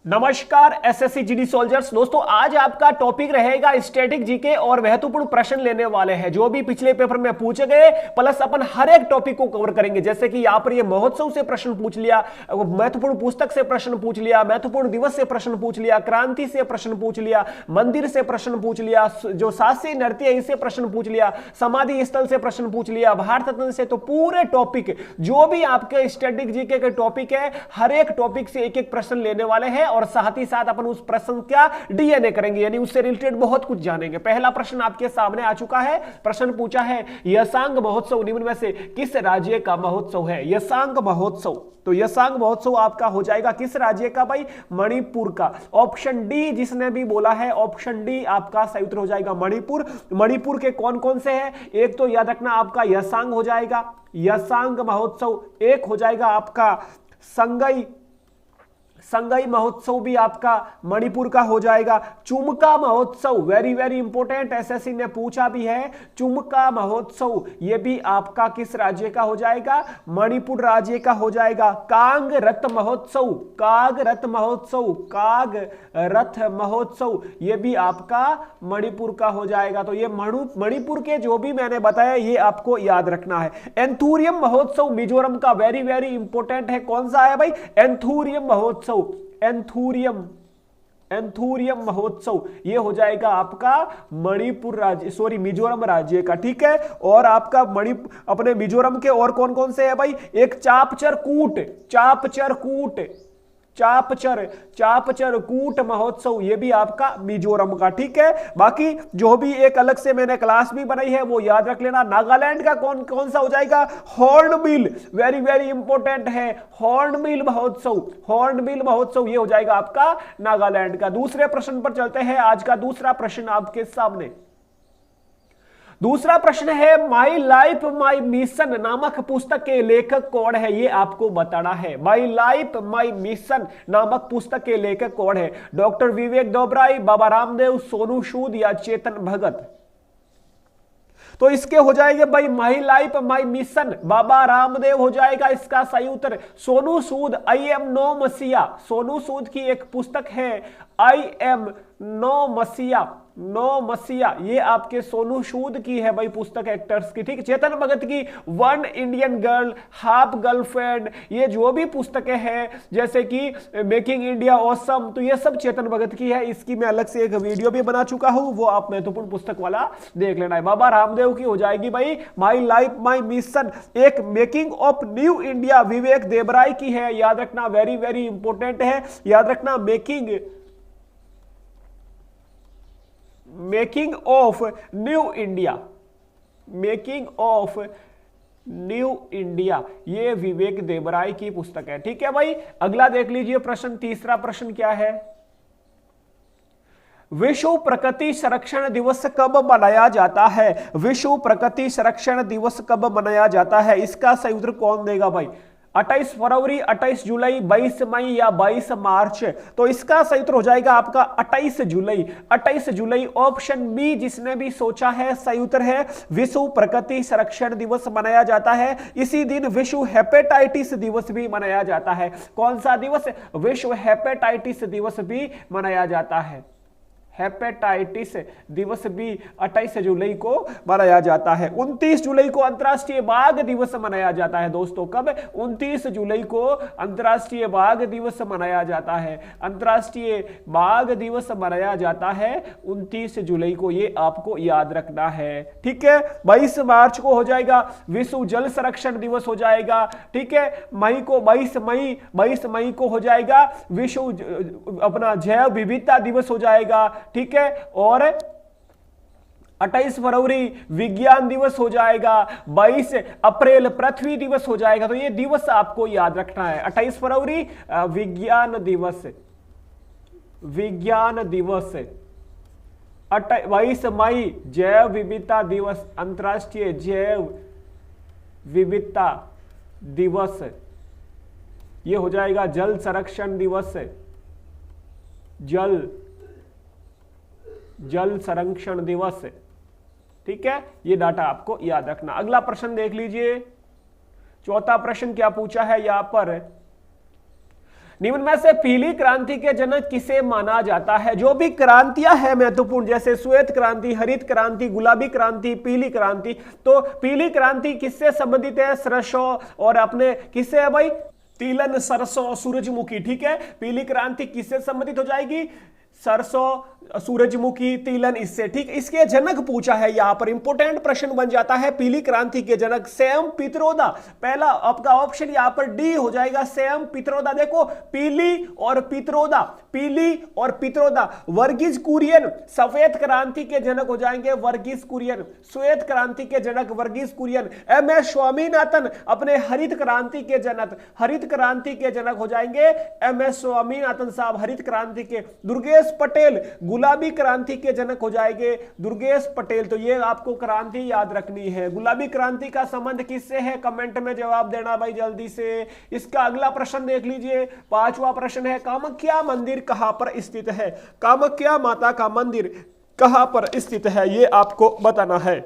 नमस्कार SSC GD soldiers. दोस्तों आज आपका टॉपिक रहेगा स्टैटिक जीके और महत्वपूर्ण प्रश्न लेने वाले हैं जो भी पिछले पेपर में पूछे गए, प्लस अपन हर एक टॉपिक को कवर करेंगे। जैसे कि यहाँ पर ये महोत्सव से प्रश्न पूछ लिया, महत्वपूर्ण पुस्तक से प्रश्न पूछ लिया, महत्वपूर्ण दिवस से प्रश्न पूछ लिया, क्रांति से प्रश्न पूछ लिया, मंदिर से प्रश्न पूछ लिया, जो शास्त्रीय नृत्य है इससे प्रश्न पूछ लिया, समाधि स्थल से प्रश्न पूछ लिया, भारत रत्न से। तो पूरे टॉपिक जो भी आपके स्टैटिक जीके के टॉपिक है, हर एक टॉपिक से एक एक प्रश्न लेने वाले हैं और साथ ही साथ अपन उस प्रश्न का डीएनए करेंगे, यानी उससे रिलेटेड बहुत कुछ जानेंगे। पहला प्रश्न आपके सामने आ चुका है। प्रश्न पूछा है यशांग महोत्सव निम्न में से किस राज्य का महोत्सव है? यशांग महोत्सव, तो यशांग महोत्सव आपका हो जाएगा किस राज्य का भाई? मणिपुर का। ऑप्शन डी जिसने भी बोला है, ऑप्शन डी आपका सही उत्तर हो जाएगा मणिपुर। मणिपुर के कौन कौन से हैं? एक तो याद रखना आपका यशांग हो जाएगा, यशांग महोत्सव। एक हो जाएगा आपका संगई महोत्सव भी आपका मणिपुर का हो जाएगा। चुमका महोत्सव वेरी वेरी इंपॉर्टेंट, एसएससी ने पूछा भी है। चुमका महोत्सव ये भी आपका किस राज्य का हो जाएगा? मणिपुर राज्य का हो जाएगा। कांग रथ महोत्सव, काग रथ महोत्सव, काग रथ महोत्सव ये भी आपका मणिपुर का हो जाएगा। तो ये मणिपुर के जो भी मैंने बताया ये आपको याद रखना है। एंथूरियम महोत्सव मिजोरम का वेरी वेरी इंपॉर्टेंट है। कौन सा है भाई? एंथूरियम महोत्सव, एंथूरियम महोत्सव ये हो जाएगा आपका मणिपुर राज्य, सॉरी मिजोरम राज्य का। ठीक है, और आपका अपने मिजोरम के और कौन कौन से है भाई? एक चापचर कूट महोत्सव ये भी आपका मिजोरम का। ठीक है, बाकी जो भी एक अलग से मैंने क्लास भी बनाई है वो याद रख लेना। नागालैंड का कौन कौन सा हो जाएगा? हॉर्नबिल, वेरी वेरी इंपॉर्टेंट है। हॉर्नबिल महोत्सव ये हो जाएगा आपका नागालैंड का। दूसरे प्रश्न पर चलते हैं। आज का दूसरा प्रश्न आपके सामने, दूसरा प्रश्न है माई लाइफ माई मिशन नामक पुस्तक के लेखक कौन है? ये आपको बताना है। माई लाइफ माई मिशन नामक पुस्तक के लेखक कौन है? डॉक्टर विवेक दोबराई, बाबा रामदेव, सोनू सूद या चेतन भगत? तो इसके हो जाएंगे भाई my life my mission, Baba Ramdev हो जाएगा इसका सही उत्तर। Sonu Sood I am no मसीहा, सोनू सूद की एक पुस्तक है आई एम नो मसीहा ये आपके सोनू सूद की है भाई पुस्तक, एक्टर्स की। ठीक, चेतन भगत की one Indian girl, half girlfriend, ये जो भी पुस्तकें हैं जैसे कि मेकिंग इंडिया ऑसम, तो ये सब चेतन भगत की है। इसकी मैं अलग से एक वीडियो भी बना चुका हूं, वो आप महत्वपूर्ण पुस्तक वाला देख लेना है। बाबा रामदेव की हो जाएगी भाई माई लाइफ माई मिशन। एक मेकिंग ऑफ न्यू इंडिया विवेक देबराय की है, याद रखना, वेरी वेरी इंपॉर्टेंट है, याद रखना। मेकिंग ऑफ न्यू इंडिया ये विवेक देबराय की पुस्तक है। ठीक है भाई, अगला देख लीजिए प्रश्न। तीसरा प्रश्न क्या है? विश्व प्रकृति संरक्षण दिवस कब मनाया जाता है? विश्व प्रकृति संरक्षण दिवस कब मनाया जाता है? इसका सही उत्तर कौन देगा भाई? 28 फरवरी, 28 जुलाई, 22 मई या 22 मार्च? तो इसका सही उत्तर हो जाएगा आपका 28 जुलाई। 28 जुलाई ऑप्शन बी जिसने भी सोचा है सही उत्तर है। विश्व प्रकृति संरक्षण दिवस मनाया जाता है। इसी दिन विश्व हेपेटाइटिस दिवस भी मनाया जाता है। कौन सा दिवस? विश्व हेपेटाइटिस दिवस भी मनाया जाता है। हेपेटाइटिस दिवस भी 28 जुलाई को मनाया जाता है। 29 जुलाई को अंतर्राष्ट्रीय बाघ दिवस मनाया जाता है। दोस्तों कब? 29 जुलाई को अंतर्राष्ट्रीय बाघ दिवस मनाया जाता है। अंतर्राष्ट्रीय बाघ दिवस मनाया जाता है 29 जुलाई को, ये आपको याद रखना है। ठीक है, 22 मार्च को हो जाएगा विश्व जल संरक्षण दिवस हो जाएगा। ठीक है, 22 मई को हो जाएगा विश्व अपना जैव विविधता दिवस हो जाएगा। ठीक है, और 28 फरवरी विज्ञान दिवस हो जाएगा। 22 अप्रैल पृथ्वी दिवस हो जाएगा। तो ये दिवस आपको याद रखना है। 28 फरवरी विज्ञान दिवस, 22 मई जैव विविधता दिवस, अंतर्राष्ट्रीय जैव विविधता दिवस ये हो जाएगा। जल संरक्षण दिवस, जल संरक्षण दिवस। ठीक है, ये डाटा आपको याद रखना। अगला प्रश्न देख लीजिए। चौथा प्रश्न क्या पूछा है यहां पर? निम्न में से पीली क्रांति के जनक किसे माना जाता है? जो भी क्रांतियां हैं महत्वपूर्ण, जैसे श्वेत क्रांति, हरित क्रांति, गुलाबी क्रांति, पीली क्रांति, तो पीली क्रांति किससे संबंधित है? सरसों और अपने किससे है भाई? तिलन, सरसों, सूरजमुखी। ठीक है, पीली क्रांति किससे संबंधित हो जाएगी? सरसों, सूरजमुखी, तिलन, इससे। ठीक, इसके जनक पूछा है यहां पर, इंपोर्टेंट प्रश्न बन जाता है। पीली क्रांति के जनक सैम पित्रोदा, पहला आपका ऑप्शन यहां पर डी हो जाएगा, सैम पित्रोदा। देखो, पीली और पित्रोदा, पीली और पित्रोदा। वर्गीज कुरियन सफेद क्रांति के जनक हो जाएंगे, वर्गीज कुरियन। श्वेत क्रांति के जनक वर्गीज कुरियन। एम एस स्वामीनाथन अपने हरित क्रांति के जनक, हरित क्रांति के जनक हो जाएंगे एम एस स्वामीनाथन साहब, हरित क्रांति के। दुर्गेश पटेल गुलाबी क्रांति के जनक हो जाएंगे, दुर्गेश पटेल। तो ये आपको क्रांति याद रखनी है। गुलाबी क्रांति का संबंध किससे है? कमेंट में जवाब देना भाई जल्दी से। इसका अगला प्रश्न देख लीजिए, 5वां प्रश्न है, कामाख्या मंदिर कहां पर स्थित है? कामाख्या माता का मंदिर कहां पर स्थित है, ये आपको बताना है।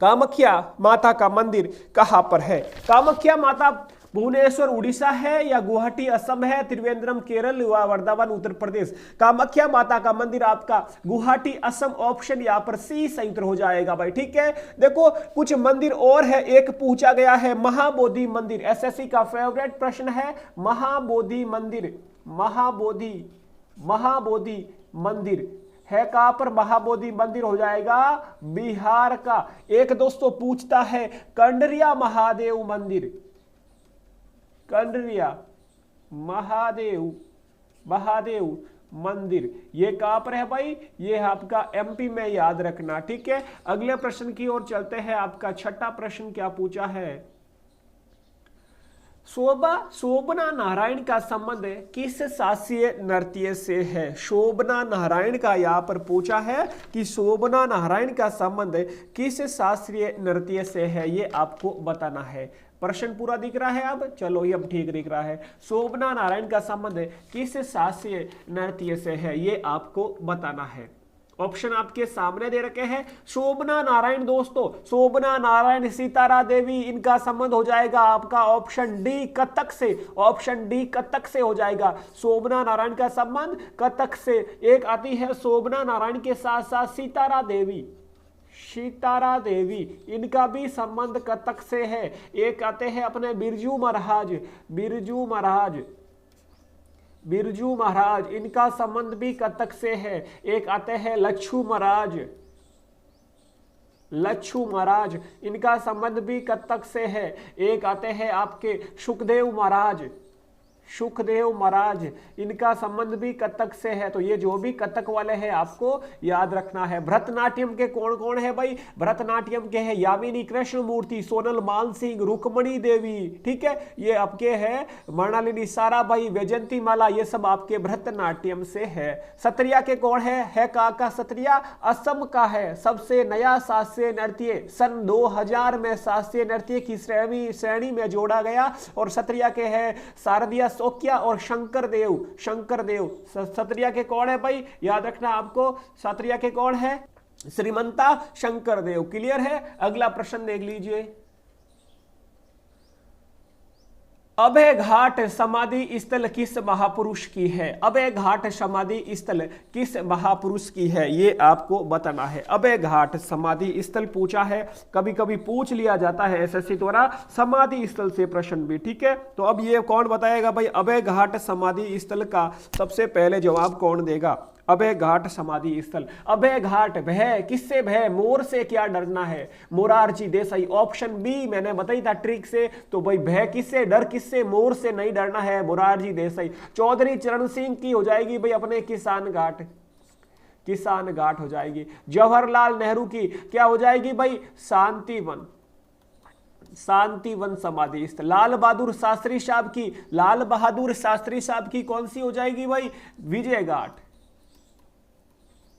कामाख्या माता का मंदिर कहां पर है? कामाख्या माता भुवनेश्वर उड़ीसा है या गुवाहाटी असम है, त्रिवेंद्रम केरल व वर्धमान उत्तर प्रदेश? कामाख्या माता का मंदिर आपका गुवाहाटी असम, ऑप्शन यहां पर सी सही उत्तर हो जाएगा भाई। ठीक है, देखो कुछ मंदिर और है, एक पूछा गया है महाबोधि मंदिर, एसएससी का फेवरेट प्रश्न है महाबोधि मंदिर। महाबोधि मंदिर है कहां पर? महाबोधि मंदिर हो जाएगा बिहार का। एक दोस्तों पूछता है कंडरिया महादेव मंदिर, कंडरिया महादेव मंदिर ये कहां पर है भाई? ये आपका एमपी में, याद रखना। ठीक है, अगले प्रश्न की ओर चलते हैं। आपका छठा प्रश्न क्या पूछा है? शोभना नारायण का संबंध किस शास्त्रीय नृत्य से है? शोभना नारायण का यहां पर पूछा है कि शोभना नारायण का संबंध किस शास्त्रीय नृत्य से है, ये आपको बताना है। प्रश्न पूरा दिख रहा है? अब चलो, ये अब ठीक दिख रहा है। शोभना नारायण का संबंध किस शास्त्रीय नृत्य से है, ये आपको बताना है। ऑप्शन आपके सामने दे रखे हैं। शोभना नारायण दोस्तों, शोभना नारायण, सितारा देवी, इनका संबंध हो जाएगा आपका ऑप्शन डी कथक से, ऑप्शन डी कथक से हो जाएगा। शोभना नारायण का संबंध कथक से। एक आती है शोभना नारायण के साथ साथ सितारा देवी, सितारा देवी, इनका भी संबंध कथक से है। एक आते हैं अपने बिरजू महाराज, इनका संबंध भी कथक से है। एक आते हैं लच्छू महाराज, इनका संबंध भी कथक से है। एक आते हैं आपके सुखदेव महाराज, इनका संबंध भी कथक से है। तो ये जो भी कथक वाले हैं आपको याद रखना है। भरतनाट्यम के कौन कौन है भाई? भरतनाट्यम के हैं यामिनी कृष्णमूर्ति, सोनल मानसिंह, रुक्मणी देवी। ठीक है, ये आपके हैं मृणालिनी साराभाई, वैजयंती माला, ये सब आपके भरतनाट्यम से है। सत्रिया के कौन है काका? सत्रिया असम का है। सबसे नया शास्त्रीय नृत्य सन 2000 में शास्त्रीय नृत्य की श्रेणी में जोड़ा गया। और सत्रिया के हैं शारदिया शोक्या और शंकर देव। सत्रिया के कौन है भाई? याद रखना आपको, सत्रिया के कौन है? श्रीमंता शंकर देव। क्लियर है? अगला प्रश्न देख लीजिए। अभय घाट समाधि स्थल किस महापुरुष की है? अभय घाट समाधि स्थल किस महापुरुष की है, ये आपको बताना है। अभय घाट समाधि स्थल पूछा है, कभी कभी पूछ लिया जाता है एसएससी द्वारा समाधि स्थल से प्रश्न भी। ठीक है, तो अब ये कौन बताएगा भाई? अभय घाट समाधि स्थल का सबसे पहले जवाब कौन देगा? अभय घाट समाधि स्थल। अभय घाट, भय किससे? भय, मोर से क्या डरना है? मोरारजी देसाई, ऑप्शन बी मैंने बताई था ट्रिक से। तो भाई भय किससे, डर किससे? मोर से नहीं डरना है, मोरारजी देसाई। चौधरी चरण सिंह की हो जाएगी भाई अपने किसान घाट हो जाएगी। जवाहरलाल नेहरू की क्या हो जाएगी भाई? शांतिवन समाधि स्थल। लाल बहादुर शास्त्री साहब की कौन सी हो जाएगी भाई?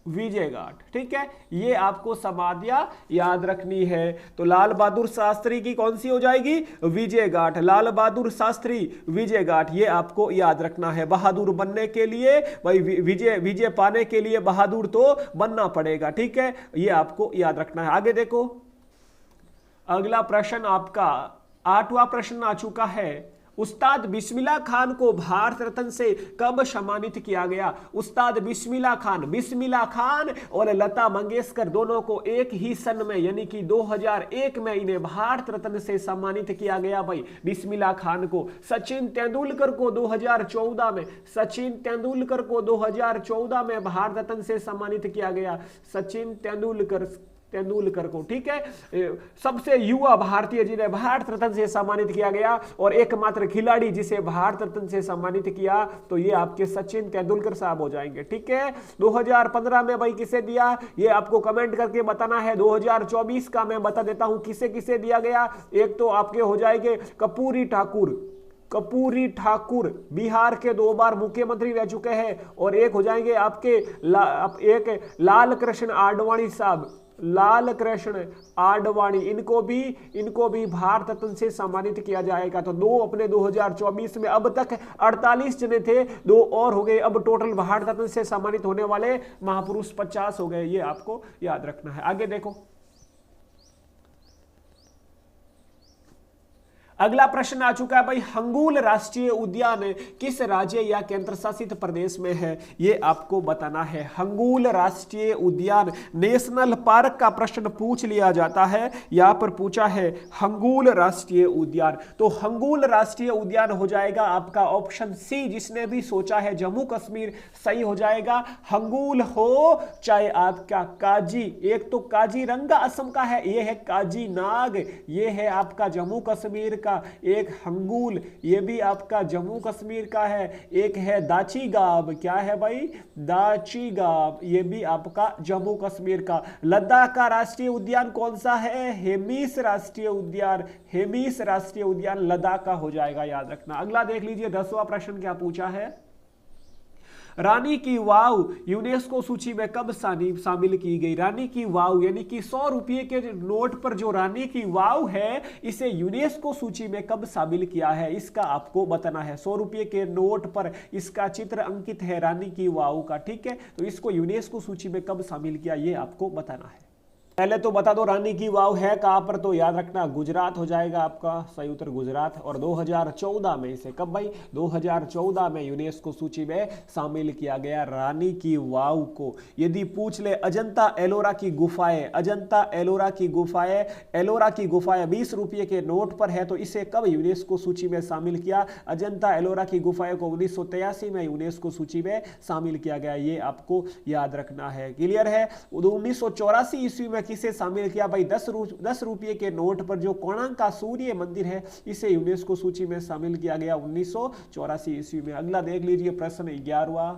विजय घाट। ठीक है, ये आपको समाधियां याद रखनी है। तो लाल बहादुर शास्त्री की कौन सी हो जाएगी? विजय घाट। लाल बहादुर शास्त्री, विजय घाट, ये आपको याद रखना है। बहादुर बनने के लिए भाई, विजय पाने के लिए बहादुर तो बनना पड़ेगा। ठीक है, ये आपको याद रखना है। आगे देखो, अगला प्रश्न आपका 8वां प्रश्न आ चुका है। उस्ताद बिस्मिल्लाह खान को भारत रत्न से कब सम्मानित किया गया? उस्ताद बिस्मिल्लाह खान और लता मंगेशकर दोनों को एक ही सन में यानी कि 2001 में इन्हें भारत रत्न से सम्मानित किया गया भाई। बिस्मिल्लाह खान को, सचिन तेंदुलकर को 2014 में, सचिन तेंदुलकर को 2014 में भारत रत्न से सम्मानित किया गया। सचिन तेंदुलकर को, ठीक है, सबसे युवा भारतीय जिन्हें भारत रत्न से सम्मानित किया गया और एकमात्र खिलाड़ी जिसे भारत रत्न से सम्मानित किया तो ये आपके सचिन तेंदुलकर साहब हो जाएंगे, ठीक है। 2015 में भाई किसे दिया ये आपको कमेंट करके बताना है। 2024 का मैं बता देता हूं किसे किसे दिया गया। एक तो आपके हो जाएंगे कपूरी ठाकुर बिहार के 2 बार मुख्यमंत्री रह चुके हैं, और एक हो जाएंगे आपके एक लाल कृष्ण आडवाणी साहब, लाल कृष्ण आडवाणी, इनको भी भारत रत्न से सम्मानित किया जाएगा। तो 2 अपने 2024 में, अब तक 48 जने थे, 2 और हो गए, अब टोटल भारत रत्न से सम्मानित होने वाले महापुरुष 50 हो गए। ये आपको याद रखना है। आगे देखो, अगला प्रश्न आ चुका है भाई, हंगुल राष्ट्रीय उद्यान किस राज्य या केंद्र शासित प्रदेश में है? ये आपको बताना है। हंगुल राष्ट्रीय उद्यान, नेशनल पार्क का प्रश्न पूछ लिया जाता है। यहां पर पूछा है हंगुल राष्ट्रीय उद्यान, तो हंगुल राष्ट्रीय उद्यान हो जाएगा आपका ऑप्शन सी। जिसने भी सोचा है जम्मू कश्मीर, सही हो जाएगा। हंगुल हो चाहे आपका काजी, एक तो काजीरंगा असम का है, ये है काजी नाग, ये है आपका जम्मू कश्मीर का। एक हंगुल, ये भी आपका जम्मू कश्मीर का है। एक है दाचीगाव, क्या है भाई? दाचीगाव, ये भी आपका जम्मू कश्मीर का। लद्दाख का राष्ट्रीय उद्यान कौन सा है? हेमिस राष्ट्रीय उद्यान, हेमिस राष्ट्रीय उद्यान लद्दाख का हो जाएगा, याद रखना। अगला देख लीजिए, 10वां प्रश्न क्या पूछा है। रानी की वाव यूनेस्को सूची में कब शामिल की गई? रानी की वाव यानी कि 100 रुपये के नोट पर जो रानी की वाव है, इसे यूनेस्को सूची में कब शामिल किया है, इसका आपको बताना है। 100 रुपये के नोट पर इसका चित्र अंकित है रानी की वाव का, ठीक है। तो इसको यूनेस्को सूची में कब शामिल किया, ये आपको बताना है। पहले तो बता दो रानी की वाव है कहां पर, तो याद रखना गुजरात हो जाएगा आपका सही उत्तर, गुजरात। और 2014 में इसे कब भाई? 2014 में यूनेस्को सूची में शामिल किया गया रानी की वाव को। यदि पूछ ले अजंता एलोरा की गुफाएं, अजंता एलोरा की गुफाएं, एलोरा की गुफाएं 20 रुपये के नोट पर है, तो इसे कब यूनेस्को सूची में शामिल किया? अजंता एलोरा की गुफाएं को 1983 में यूनेस्को सूची में शामिल किया गया, ये आपको याद रखना है। क्लियर है? 1984 ईस्वी में किसे शामिल किया भाई? 10 रुपये के नोट पर जो कोणार्क का सूर्य मंदिर है, इसे यूनेस्को सूची में शामिल किया गया 1984 ईस्वी में। अगला देख लीजिए प्रश्न 11वां,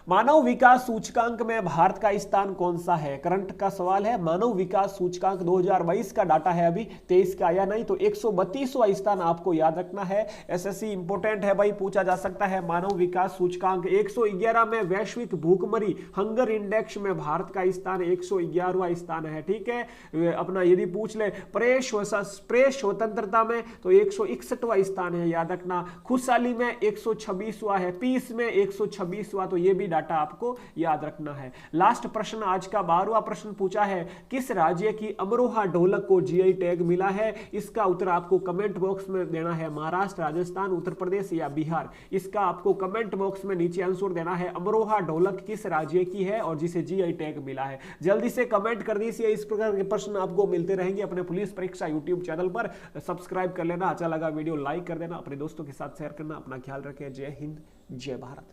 मानव विकास सूचकांक में भारत का स्थान कौन सा है? करंट का सवाल है। मानव विकास सूचकांक 2022 का डाटा है, अभी 23 का आया नहीं, तो 132वां स्थान आपको याद रखना है। एसएससी इंपोर्टेंट है भाई, पूछा जा सकता है। मानव विकास सूचकांक 111 में वैश्विक भूखमरी हंगर इंडेक्स में भारत का स्थान 111वां स्थान है, ठीक है। अपना यदि पूछ ले प्रेस स्वतंत्रता में, तो 161वां स्थान है, याद रखना। खुशहाली में 126वां है, पीस में 126वां, तो ये भी डाटा आपको याद रखना है। लास्ट प्रश्न आज का 12वां प्रश्न पूछा है, किस राज्य की अमरोहा ढोलक को जीआई टैग मिला है? इसका उत्तर आपको कमेंट बॉक्स में देना है। महाराष्ट्र, राजस्थान, उत्तर प्रदेश या बिहार, इसका आपको कमेंट बॉक्स में नीचे आंसर देना है। अमरोहा ढोलक किस राज्य की है और जिसे जीआई टैग मिला है? जल्दी से कमेंट कर दीजिए। इस प्रकार के प्रश्न आपको मिलते रहेंगे अपने पुलिस परीक्षा यूट्यूब चैनल पर। सब्सक्राइब कर लेना, अच्छा लगा वीडियो लाइक कर देना, अपने दोस्तों के साथ शेयर करना। अपना ख्याल रखें। जय हिंद, जय भारत।